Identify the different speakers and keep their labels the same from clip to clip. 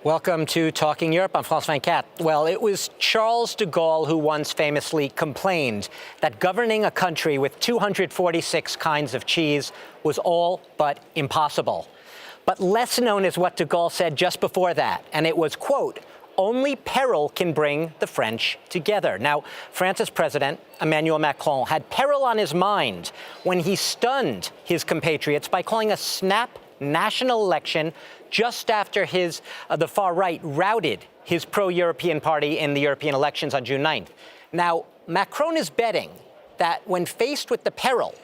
Speaker 1: Welcome to Talking Europe on France 24. Well, it was Charles de Gaulle who once famously complained that governing a country with 246 kinds of cheese was all but impossible. But less known is what de Gaulle said just before that, and it was, quote, "Only peril can bring the French together." Now, France's president, Emmanuel Macron, had peril on his mind when he stunned his compatriots by calling a snap national election just after the far right routed his pro-European party in the European elections on June 9th. Now, Macron is betting that when faced with the peril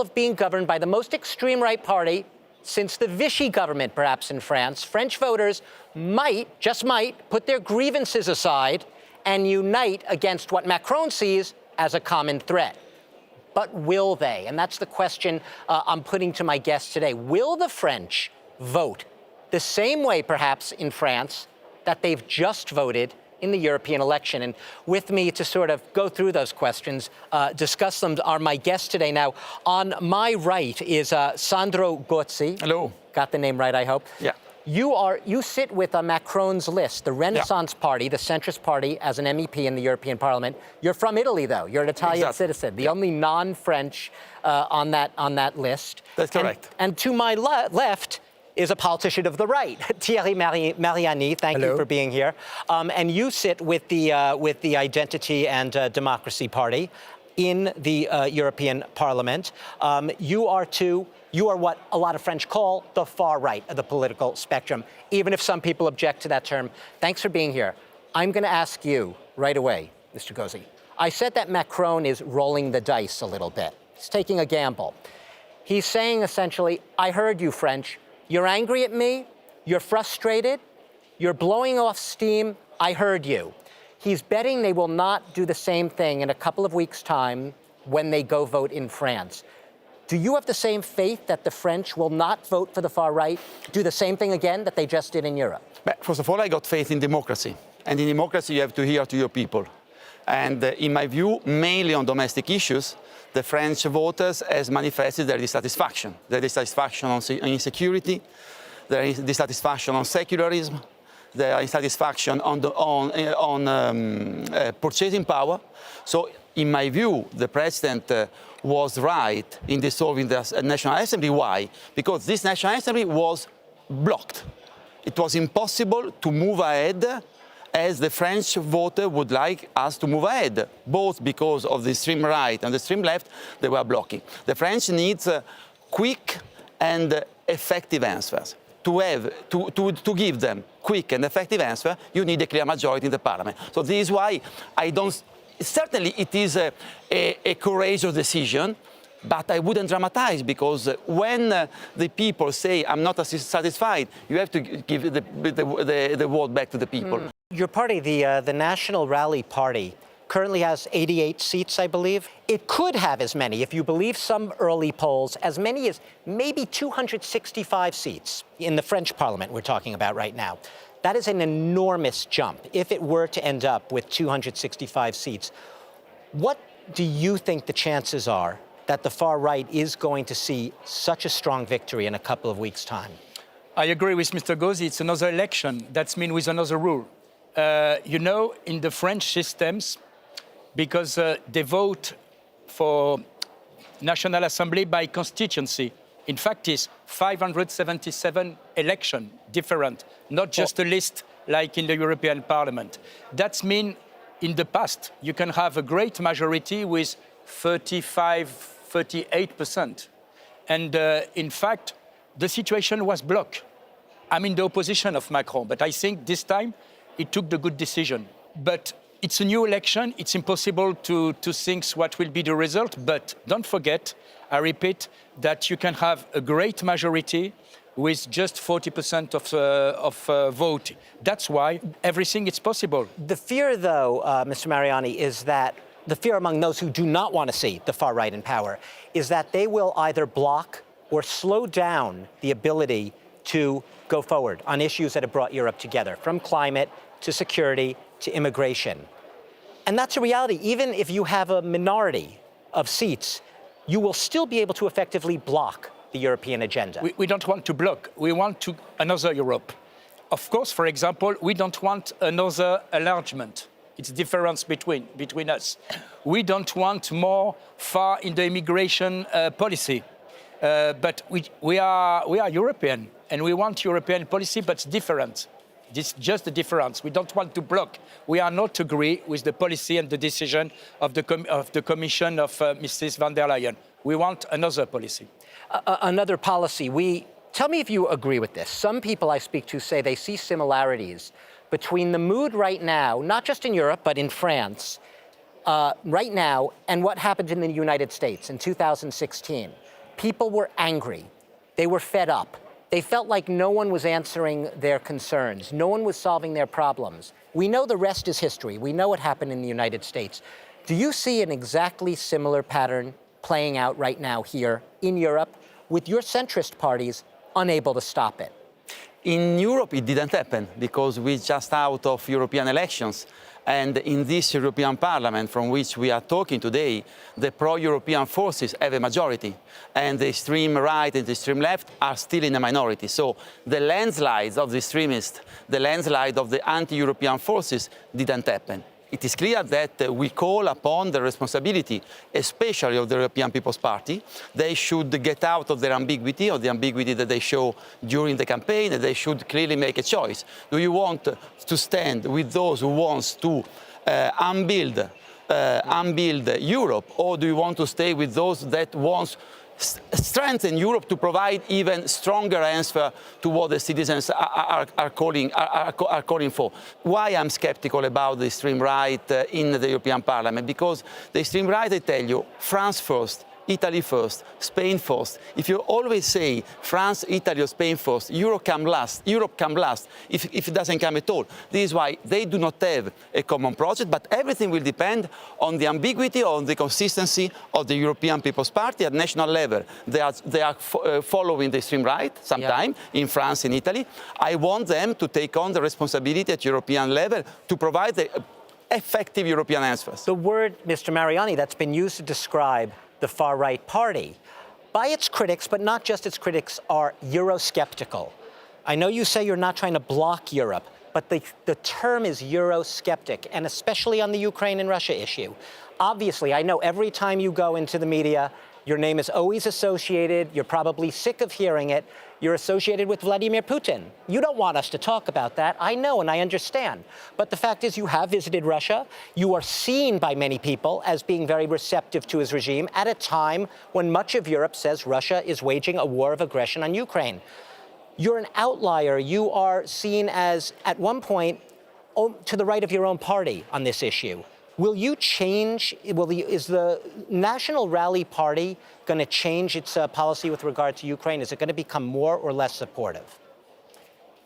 Speaker 1: of being governed by the most extreme right party since the Vichy government, perhaps in France, French voters might, just might, put their grievances aside and unite against what Macron sees as a common threat. But will they? And that's the question I'm putting to my guests today. Will the French vote the same way, perhaps, in France that they've just voted in the European election? And with me to sort of go through those questions, discuss them, are my guests today. Now, on my right is Sandro Gozi.
Speaker 2: Hello.
Speaker 1: Got the name right, I hope.
Speaker 2: Yeah.
Speaker 1: You sit with Macron's list, the Renaissance Party, the centrist party, as an MEP in the European Parliament. You're from Italy, though. You're an Italian citizen, the only non-French on that list.
Speaker 2: That's correct.
Speaker 1: And to my left is a politician of the right, Thierry Mariani. Thank you for being here. And you sit with the Identity and Democracy Party in the European Parliament. You are what a lot of French call the far right of the political spectrum, even if some people object to that term. Thanks for being here. I'm going to ask you right away, Mr. Gozi. I said that Macron is rolling the dice a little bit. He's taking a gamble. He's saying essentially, I heard you, French. You're angry at me. You're frustrated. You're blowing off steam. I heard you. He's betting they will not do the same thing in a couple of weeks' time when they go vote in France. Do you have the same faith that the French will not vote for the far right, do the same thing again that they just did in Europe?
Speaker 2: First of all, I got faith in democracy. And in democracy, you have to hear to your people. And in my view, mainly on domestic issues, the French voters has manifested their dissatisfaction. Their dissatisfaction on insecurity, their dissatisfaction on secularism, their dissatisfaction on purchasing power. So in my view, the president was right in dissolving the National Assembly. Why? Because this National Assembly was blocked. It was impossible to move ahead as the French voter would like us to move ahead, both because of the extreme right and the extreme left, they were blocking. The French needs quick and effective answers. To give them quick and effective answer, you need a clear majority in the parliament. So this is why I don't. Certainly, it is a courageous decision, but I wouldn't dramatize, because when the people say, I'm not satisfied, you have to give the word back to the people.
Speaker 1: Your party, the National Rally Party, currently has 88 seats, I believe. It could have as many, if you believe some early polls, as many as maybe 265 seats in the French Parliament we're talking about right now. That is an enormous jump if it were to end up with 265 seats. What do you think the chances are that the far right is going to see such a strong victory in a couple of weeks' time?
Speaker 3: I agree with Mr. Gozi. It's another election. That's mean with another rule. In the French systems, because they vote for National Assembly by constituency. In fact, it's 577 election different, not just a list like in the European Parliament. That means in the past, you can have a great majority with 38%. And in fact, the situation was blocked. I'm in the opposition of Macron, but I think this time he took the good decision. But it's a new election. It's impossible to think what will be the result. But don't forget, I repeat, that you can have a great majority with just 40% of vote. That's why everything is possible.
Speaker 1: The fear, though, Mr. Mariani, is that the fear among those who do not want to see the far right in power is that they will either block or slow down the ability to go forward on issues that have brought Europe together, from climate to security to immigration. And that's a reality. Even if you have a minority of seats, you will still be able to effectively block the European agenda.
Speaker 3: We don't want to block. We want another Europe. of course, for example, we don't want another enlargement. It's difference between us. We don't want more far in the immigration policy. But we are European, and we want European policy, but it's different. This is just the difference. We don't want to block. We are not agree with the policy and the decision of the Commission of Mrs. von der Leyen. We want another policy.
Speaker 1: Another policy. Tell me if you agree with this. Some people I speak to say they see similarities between the mood right now, not just in Europe, but in France, right now, and what happened in the United States in 2016. People were angry. They were fed up. They felt like no one was answering their concerns. No one was solving their problems. We know the rest is history. We know what happened in the United States. Do you see an exactly similar pattern playing out right now here in Europe with your centrist parties unable to stop it?
Speaker 2: In Europe, it didn't happen because we're just out of European elections. And in this European Parliament from which we are talking today, the pro-European forces have a majority. And the extreme right and the extreme left are still in a minority. So the landslides of the extremists, the landslide of the anti-European forces didn't happen. It is clear that we call upon the responsibility, especially of the European People's Party. They should get out of their ambiguity, or the ambiguity that they show during the campaign, and they should clearly make a choice. Do you want to stand with those who want to unbuild Europe, or do you want to stay with those that want strengthen Europe to provide even stronger answer to what the citizens are calling for? Why I'm skeptical about the extreme right in the European Parliament? Because the extreme right, I tell you, France first, Italy first, Spain first. If you always say France, Italy, or Spain first, Europe come last if it doesn't come at all. This is why they do not have a common project, but everything will depend on the ambiguity, on the consistency of the European People's Party at national level. They are following the extreme right sometime in France and Italy. I want them to take on the responsibility at European level to provide the effective European answers.
Speaker 1: The word, Mr. Mariani, that's been used to describe the far-right party, by its critics, but not just its critics, are Eurosceptical. I know you say you're not trying to block Europe, but the term is Eurosceptic, and especially on the Ukraine and Russia issue. Obviously, I know every time you go into the media, your name is always associated, you're probably sick of hearing it, you're associated with Vladimir Putin. You don't want us to talk about that, I know and I understand. But the fact is you have visited Russia. You are seen by many people as being very receptive to his regime at a time when much of Europe says Russia is waging a war of aggression on Ukraine. You're an outlier. You are seen as, at one point, to the right of your own party on this issue. Will you change, is the National Rally Party going to change its policy with regard to Ukraine? Is it going to become more or less supportive?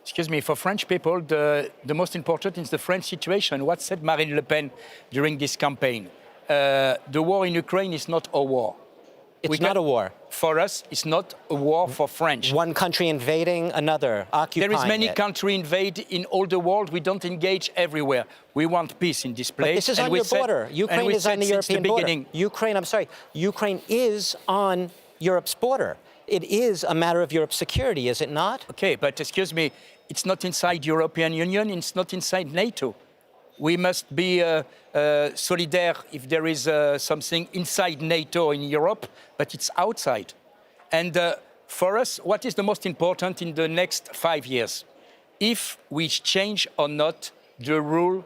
Speaker 3: Excuse me, for French people, the most important is the French situation. What said Marine Le Pen during this campaign? The war in Ukraine is not a war.
Speaker 1: It's not a war.
Speaker 3: For us, it's not a war for French.
Speaker 1: One country invading another, occupying
Speaker 3: There is many
Speaker 1: it.
Speaker 3: countries invade in all the world. We don't engage everywhere. We want peace in this place.
Speaker 1: But this is on your border. Ukraine is on the European border. Ukraine is on Europe's border. It is a matter of Europe's security, is it not?
Speaker 3: Okay, but excuse me, it's not inside European Union, it's not inside NATO. We must be solidaire if there is something inside NATO in Europe, but it's outside. And for us, what is the most important in the next 5 years? If we change or not the rule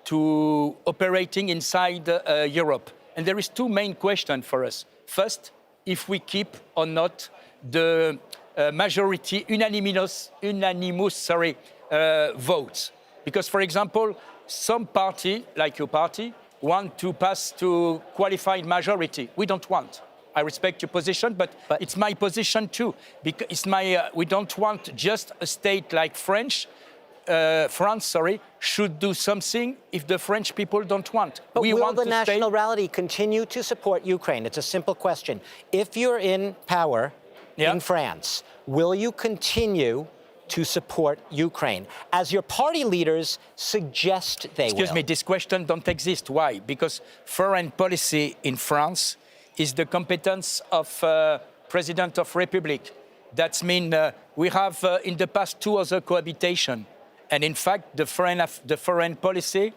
Speaker 3: to operating inside Europe. And there is two main questions for us. First, if we keep or not the majority, unanimous votes. Because, for example, some party, like your party, want to pass to qualified majority. We don't want. I respect your position, but it's my position too. Because it's my, we don't want just a state like France, should do something if the French people don't want.
Speaker 1: But will the National Rally continue to support Ukraine? It's a simple question. If you're in power in France, will you continue to support Ukraine, as your party leaders suggest they will?
Speaker 3: Excuse me, this question don't exist. Why? Because foreign policy in France is the competence of President of Republic. That means we have in the past 2 other cohabitation. And in fact, the foreign policy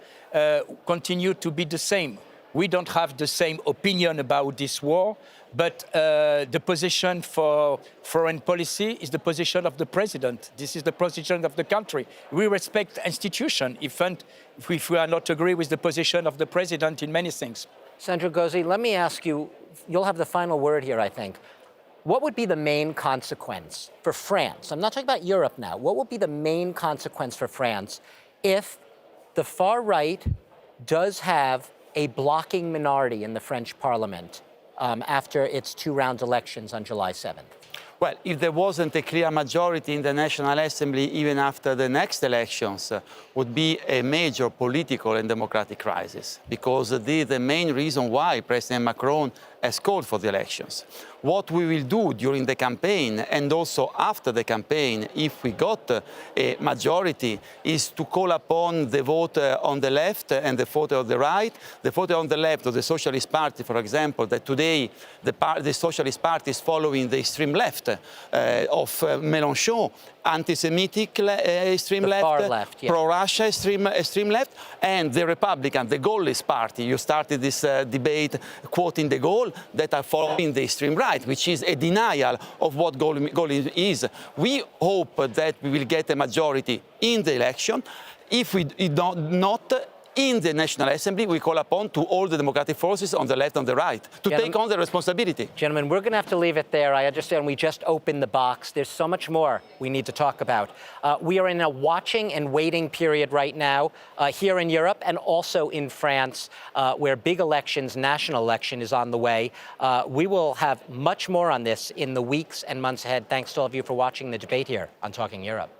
Speaker 3: continued to be the same. We don't have the same opinion about this war, but the position for foreign policy is the position of the president. This is the position of the country. We respect institutions, if we are not agree with the position of the president in many things.
Speaker 1: Sandro Gozi, let me ask you, you'll have the final word here, I think. What would be the main consequence for France? I'm not talking about Europe now. What would be the main consequence for France if the far right does have a blocking minority in the French parliament after its two-round elections on July 7th?
Speaker 2: Well, if there wasn't a clear majority in the National Assembly, even after the next elections, would be a major political and democratic crisis, because this is the main reason why President Macron has called for the elections. What we will do during the campaign and also after the campaign, if we got a majority, is to call upon the vote on the left and the vote on the right. The vote on the left of the Socialist Party, for example, that today the Socialist Party is following the extreme left of Mélenchon, anti-Semitic extreme
Speaker 1: the
Speaker 2: left,
Speaker 1: far left, yeah.
Speaker 2: pro-Russia extreme left, and the Republican, the Gaullist party. You started this debate quoting the Gaulle, that are following the extreme right, which is a denial of what Gaulle is. We hope that we will get a majority in the election. If we not in the National Assembly, we call upon to all the democratic forces on the left and the right to take on the responsibility.
Speaker 1: Gentlemen, we're going to have to leave it there. I understand we just opened the box. There's so much more we need to talk about. We are in a watching and waiting period right now here in Europe and also in France, where big elections, national election is on the way. We will have much more on this in the weeks and months ahead. Thanks to all of you for watching the debate here on Talking Europe.